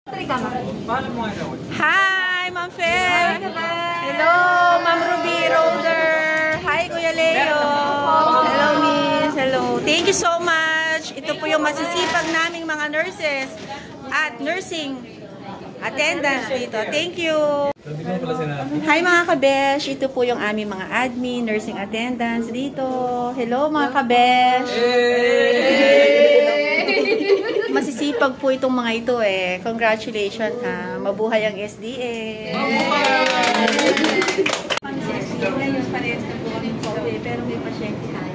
Hi, Ma'am Fair! Hello, Ma'am Ruby Roder! Hi, Kuya Leo! Hello, Miss! Hello! Thank you so much! Ito po yung masisipag naming mga nurses at nursing attendants dito. Thank you! Hi mga kabesh! Ito po yung aming mga admin, nursing attendants dito. Hello mga kabesh! Masisipag po itong mga ito eh. Congratulations ha. Mabuhay ang SDN. Ngayon, parehas na po kami COVID, pero may pasyente tayo.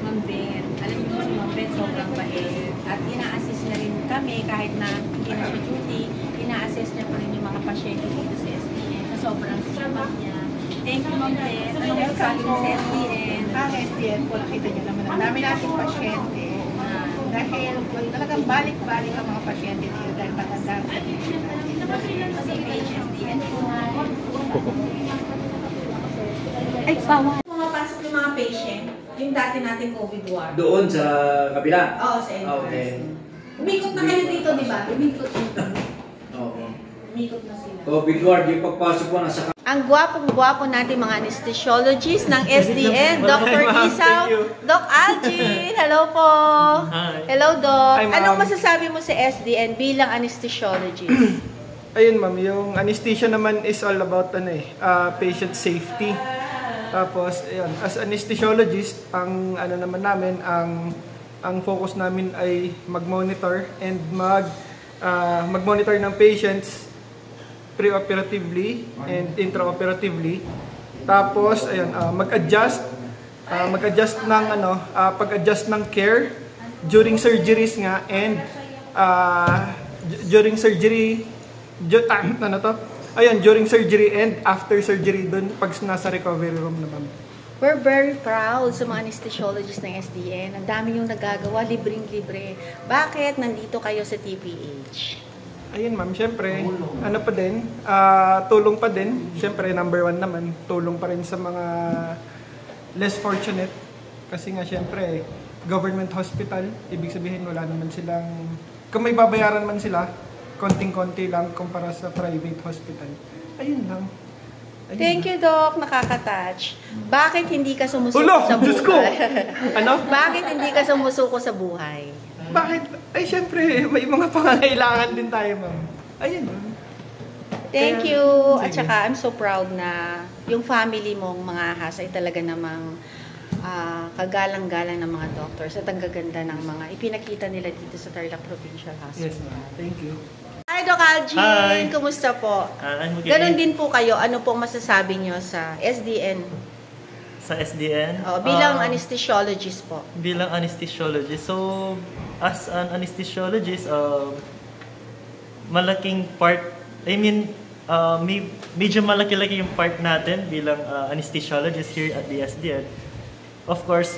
Ma'am Ben, alam niyo si Ma'am Ben, sobrang bait. At ina-assist niya rin kami kahit na hindi na siya duty, ina-assist niya pa rin yung mga pasyente dito sa SDN. Sa sobrang sipag niya. Thank you, Ma'am Ben. Anong masasabi mo sa SDN? Ang SDN po, nakita niyo naman ang dami nating pasyente. Dahil talagang balik-balik ang mga pasyente dito dahil matanda sa dito natin. Kasi PHSDN po. Ay, bawal. Pumapasok yung mga patient, yung dati nating COVID ward. Doon sa kabila? Oo, sa entrance. Okay. Umikot na kayo dito, di ba? Umikot dito. Oo. Umikot na sila. COVID ward, yung pagpasok mo nasa... Ang gwapong-gwapo natin mga anesthesiologists ng SDN, Dr. Isaw, Doc Algin, hello po. Hi. Hello, Doc. Hi, Anong masasabi mo sa SDN bilang anesthesiologist? Ayun ma'am, yung anesthesia naman is all about patient safety. Tapos ayun, as anesthesiologist, ang ano naman namin, ang focus namin ay mag-monitor and mag-monitor ng patients pre-operatively and intraoperatively. Tapos ayun, mag-adjust ng pag-adjust ng care during surgeries nga and during surgery during surgery and after surgery dun pag nasa recovery room naman. We're very proud sa mga anesthesiologists ng SDN. Ang dami yung nagagawa, libreng-libre. Bakit nandito kayo sa TPH? Ayun ma'am, syempre, ano pa din, tulong pa din. Syempre, number one naman, tulong pa rin sa mga less fortunate. Kasi nga syempre, government hospital, ibig sabihin wala naman silang, kung may babayaran man sila, konting-konti lang kumpara sa private hospital. Ayun lang. Thank you, Doc. Nakaka-touch. Bakit hindi ka sumusuko sa buhay? Diyos ko! Ano? Bakit hindi ka sumusuko sa buhay? Bakit? Ay, syempre, may mga pangangailangan din tayo, ma'am. Ayun, ma'am. Thank you. At saka, I'm so proud na yung family mong mga ahas ay talaga namang kagalang-galang ng mga doctors at ang gaganda ng mga ipinakita nila dito sa Tarlac Provincial Hospital. Yes, ma'am. Thank you. Hi, Doc Algin. Hi. Kumusta po? I'm okay. Ganon din po kayo. Ano pong masasabi nyo sa SDN? Sa SDN? Bilang anesthesiologist po. Bilang anesthesiologist. So, as an anesthesiologist, malaking part, medyo malaki-laki yung part natin bilang anesthesiologist here at the SDN. Of course,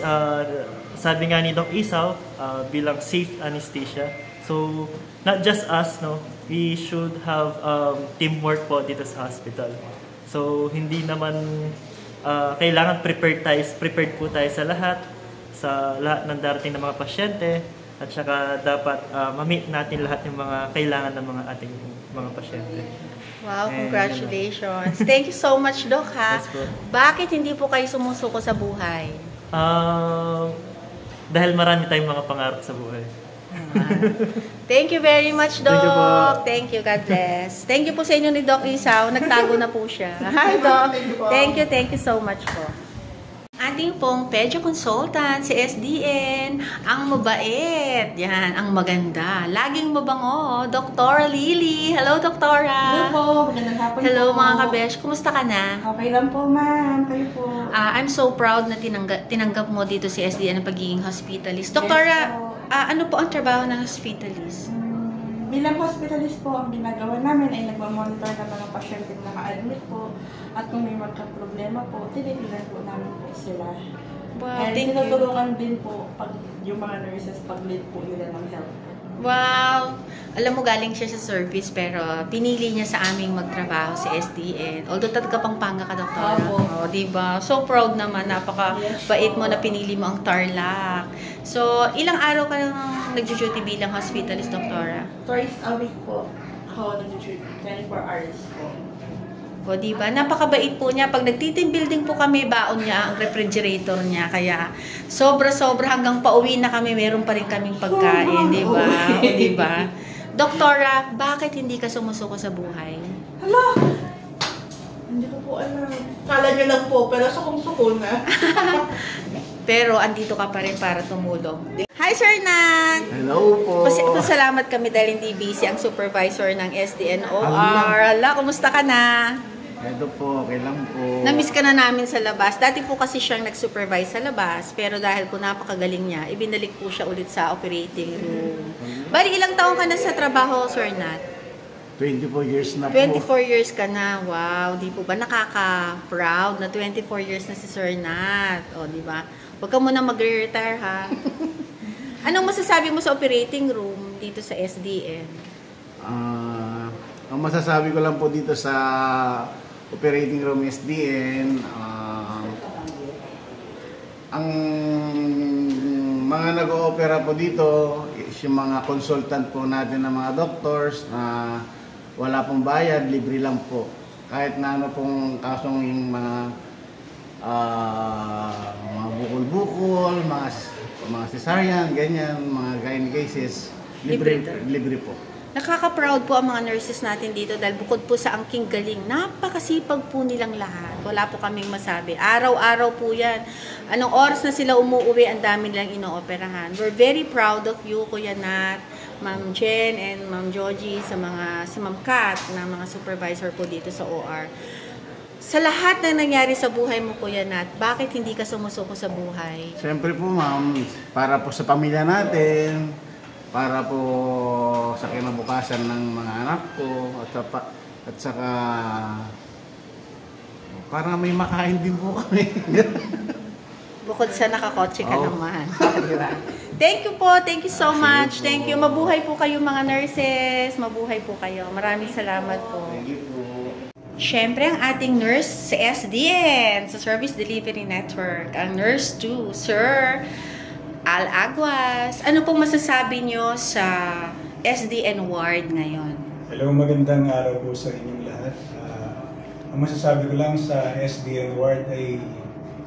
sabi nga ni Doc Isaw, bilang safe anesthesia. So, not just us, no? We should have teamwork po dito sa hospital. So, hindi naman kailangan prepared po tayo sa lahat ng darating na mga pasyente, at saka dapat ma-meet natin lahat ng mga kailangan ng mga ating mga pasyente. Wow, congratulations. Thank you so much, Doc, ha? Yes, po. Bakit hindi po kayo sumusuko sa buhay? Dahil marami tayong mga pangarap sa buhay. Thank you very much, Doc. Thank you po. Thank you, God bless. Thank you po sa inyo ni Doc Isaw. Nagtago na po siya. Hi, Doc. Thank you so much po. Ating pong pedio consultant si SDN, ang mabait, yan, ang maganda, laging mabango, Dr. Lily. Hello, Doktora. Hello po, magandang hapon po. Hello, mga kabesh. Kumusta ka na? Okay lang po, ma'am. Kayo po. I'm so proud na tinanggap mo dito si SDN ang pagiging hospitalist. Doktora, ano po ang trabaho ng hospitalist? Bilang hospitalist po, ang ginagawa namin ay nagmamonitor ng mga pasyente na naka-admit po. At kung may magka-problema po, tinitingnan po namin po sila. Wow, And thank you. tinutulungan din po yung mga nurses pag-lead po nila ng health. Wow! Alam mo, galing siya sa service pero pinili niya sa aming magtrabaho si SDN. Although taga-Pampanga ka, Doktora. Opo. Oh, diba? So proud naman. Napaka-bait mo na pinili mo ang Tarlac. So, ilang araw ka nang nag-duty bilang hospitalist, Doktora? Twice a week po ako nag-duty. 24 hours po. O, diba? Napakabait po niya. Pag nag-team building po kami, baon niya ang refrigerator niya. Kaya, sobra-sobra hanggang pauwi na kami, meron pa rin kaming pagkain, diba? O, diba? Doktora, bakit hindi ka sumusuko sa buhay? Hala! Hindi ko po alam. Kala niyo lang po, pero sukong-suko na. Pero, andito ka pa rin para tumulong. Hi, Sir Nat! Hello po. Pasalamat kami dahil hindi busy ang supervisor ng SDNOR. Hala, kumusta ka na? Ito po, okay lang po. Na-miss ka na namin sa labas. Dati po kasi siyang nag-supervise sa labas, pero dahil po napakagaling niya, ibinalik po siya ulit sa operating room. Bali, ilang taon ka na sa trabaho, Sir Nat? 24 years na po. 24 years ka na. Wow, di po ba nakaka-proud na 24 years na si Sir Nat? O, di ba? Huwag ka muna mag-retire, ha? Anong masasabi mo sa operating room dito sa SDN? Ang masasabi ko lang po dito sa operating room SDN, ang mga nag-oopera po dito is yung mga consultant po natin ng mga doctors na wala pong bayad, libre lang po. Kahit na ano pong kasong yung mga bukol-bukol, mga cesarean, ganyan, mga gynae cases, libre po. Nakaka-proud po ang mga nurses natin dito dahil bukod po sa angking galing, napakasipag po nilang lahat. Wala po kaming masabi. Araw-araw po yan. Anong oras na sila umuwi, ang dami nilang inooperahan. We're very proud of you, Kuya Nat, Ma'am Jen, and Ma'am Joji, sa Ma'am Kat, na mga supervisor po dito sa OR. Sa lahat na nangyari sa buhay mo, Kuya Nat, bakit hindi ka sumusuko sa buhay? Siyempre po, ma'am, para po sa pamilya natin, para po sa kinabukasan ng mga anak ko, at saka para may makain din po kami. Bukod sa nakakotse ka naman. Thank you po. Thank you so much. Thank you. Mabuhay po kayo mga nurses. Mabuhay po kayo. Maraming salamat po. Thank you po. Siyempre, ang ating nurse sa SDN, sa Service Delivery Network, ang nurse 2, Sir Al Aguas. Ano pong masasabi nyo sa SDN ward ngayon? Hello, magandang araw po sa inyong lahat. Ang masasabi ko lang sa SDN ward ay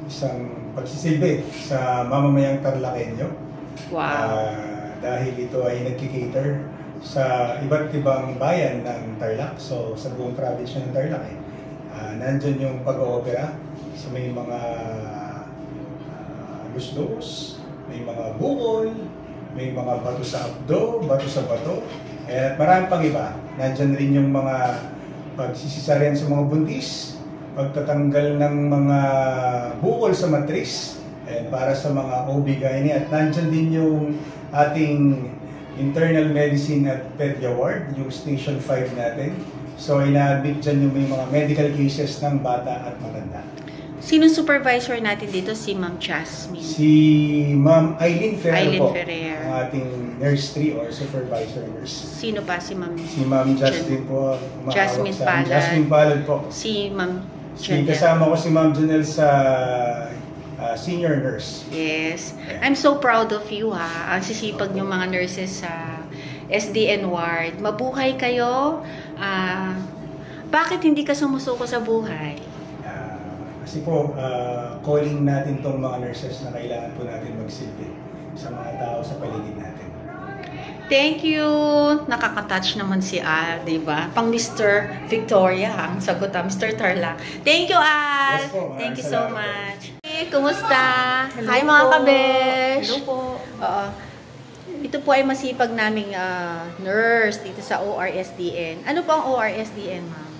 isang pagsisilbi sa mamamayang Tarlakenyo. Wow. Dahil ito ay nagkikater sa iba't ibang bayan ng Tarlac. So, sa buong probinsya ng Tarlac, nandyan yung pag-oopera sa may mga luslos, may mga bukol, may mga bato sa abdo, bato sa bato, at marami pang iba. Nandyan rin yung mga pagsisisaryan sa mga buntis, pagtatanggal ng mga bukol sa matris, and para sa mga OB-GYN, at nandyan din yung ating internal medicine at pedia ward, yung station 5 natin. So, ina-admit dyan yung may mga medical cases ng bata at matanda. Sino supervisor natin dito? Si Ma'am Jasmine. Si Ma'am Eileen Ferrer po, Ferrer. ang ating nurse 3 or supervisor nurse. Sino pa? Si Ma'am Si Ma'am Justin po. Jasmine Palad. Jasmine Palad po. Si Ma'am Kasama ko si Ma'am Janelle sa senior nurse. Yes. I'm so proud of you, ha. Ang sisipag niyo mga nurses sa SDN ward. Mabuhay kayo. Bakit hindi ka sumusuko sa buhay? Kasi po, calling natin tong mga nurses na kailangan po natin magsilbi sa mga tao sa paligid natin. Thank you. Nakaka-touch naman si Al, di ba? Pang Mr. Victoria, ang sagot, Mr. Tarlac. Thank you, Al. Yes po, Thank you so salamat much. Hey, kumusta? Hello Hi, mga po. kabesh. Hello po. Ito po ay masipag naming nurse dito sa ORSDN. Ano po ang ORSDN, ma'am?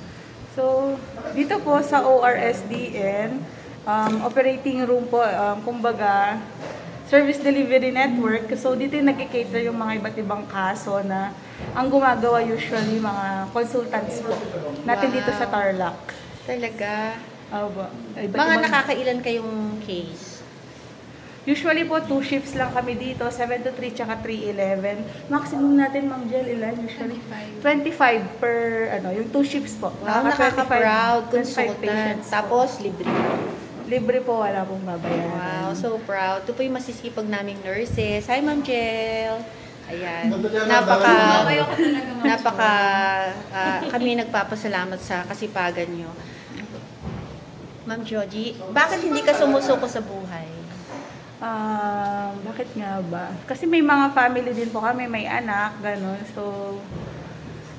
So, dito po sa ORSDN, operating room po, kumbaga, service delivery network. So, dito yung nag-cater yung mga iba't ibang kaso na ang gumagawa usually mga consultants po natin dito sa Tarlac. Talaga? Iba't Mga ibang- nakakailan kayong case? Usually po, 2 shifts lang kami dito, 7 to 3 tsaka 3-11. Maximum natin, Ma'am Jel, ilan? Usually 25 per, yung 2 shifts po. Wow, nakaka-proud 25 consultant. patients po. Tapos, libre. Libre po, wala pong babayaran. Wow, so proud. Ito po yung masisipag naming nurses. Hi, Ma'am Jel. Ayan. Kami nagpapasalamat sa kasipagan nyo. Ma'am Joji, bakit hindi ka sumusuko sa buhay? Bakit nga ba? Kasi may mga family din po kami, may anak, gano'n. So,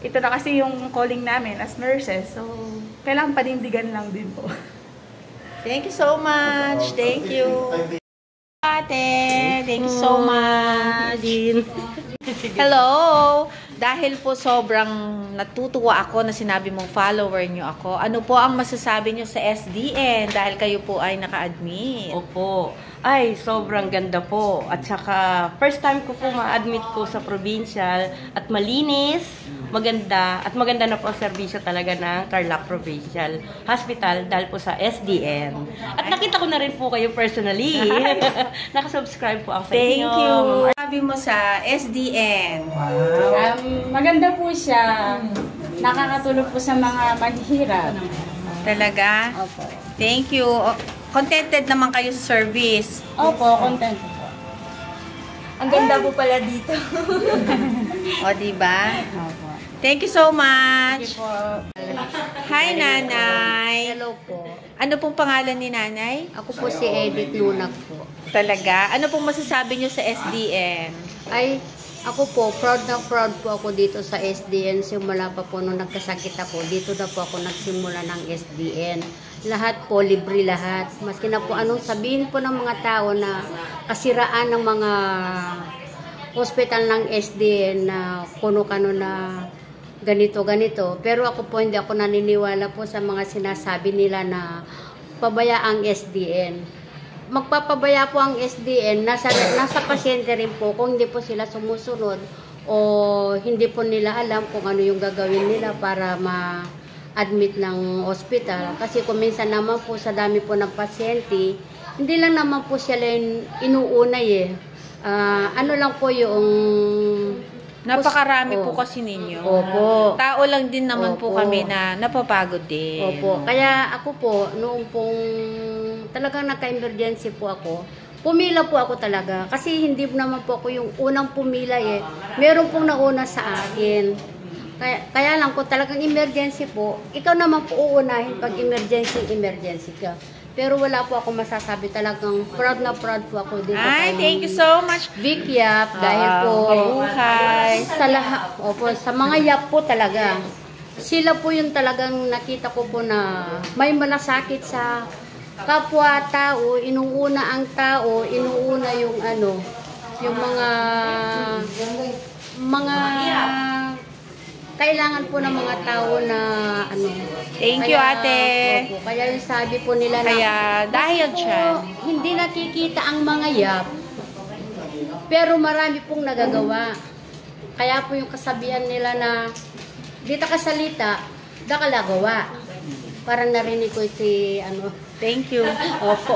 ito na kasi yung calling namin as nurses. So, kailangan panindigan lang din po. Thank you so much. Thank you. Ate, thank you so much. Hello. Dahil po sobrang natutuwa ako na sinabi mong follower nyo ako, ano po ang masasabi nyo sa SDN dahil kayo po ay naka-admit? Opo. Ay, sobrang ganda po. At saka, first time ko po ma-admit po sa provincial at malinis, maganda, at maganda na po ang serbisyo talaga ng Tarlac Provincial Hospital dahil po sa SDN. At nakita ko na rin po kayo personally. Nakasubscribe po ako sa inyo. Thank you. Sabi mo sa SDN. Maganda po siya. Nakakatulong po sa mga maghihirap. Talaga? Opo. Thank you. Contented naman kayo sa service. Opo, content po. Ang ganda po pala dito. O, diba? Opo. Thank you so much. Thank you po. Hi, Nanay. Hello po. Ano pong pangalan ni Nanay? Ako po si Edith Lunak po. Talaga? Ano pong masasabi nyo sa SDN? Ay, ako po, proud na proud po ako dito sa SDN. Simula pa po nung nagkasakit ako, dito na po ako nagsimula ng SDN. Lahat po, libre lahat. Maski na po anong sabihin po ng mga tao na kasiraan ng mga hospital ng SDN na kuno-kano na ganito-ganito. Pero ako po, hindi ako naniniwala po sa mga sinasabi nila na pabaya ang SDN. Magpapabaya po ang SDN, nasa pasyente rin po kung hindi po sila sumusunod o hindi po nila alam kung ano yung gagawin nila para ma-admit ng hospital. Kasi kung minsan naman po sa dami po ng pasyente, hindi lang naman po sila inuunay eh. Ano lang po yung... Napakarami po kasi ninyo. Opo. Tao lang din naman po Opo. kami na napapagod din. Opo. Kaya ako po, noong pong talagang naka-emergency po ako, pumila po ako talaga. Kasi hindi naman po ako yung unang pumila eh. Meron pong nauna sa akin. Kaya lang kung talagang emergency po, ikaw naman po uunahin pag emergency ka. Pero wala po ako masasabi, talagang proud na proud po ako dito. Ay, thank you so much. Vic Yap, dahil po Mabuhay. sa lahat, opo, sa mga Yap po talaga. Sila po yung talagang nakita ko po na may malasakit sa kapwa-tao, inuuna ang tao, inuuna yung ano, yung mga kailangan po ng mga tao na ano. Thank you, ate. Opo, kaya yung sabi po nila na Kaya dahil po, dyan, hindi nakikita ang mga Yap, pero marami pong nagagawa. Kaya po yung kasabihan nila na dito ka salita, da ka lagawa. Parang narinig ko si ano. thank you. Opo.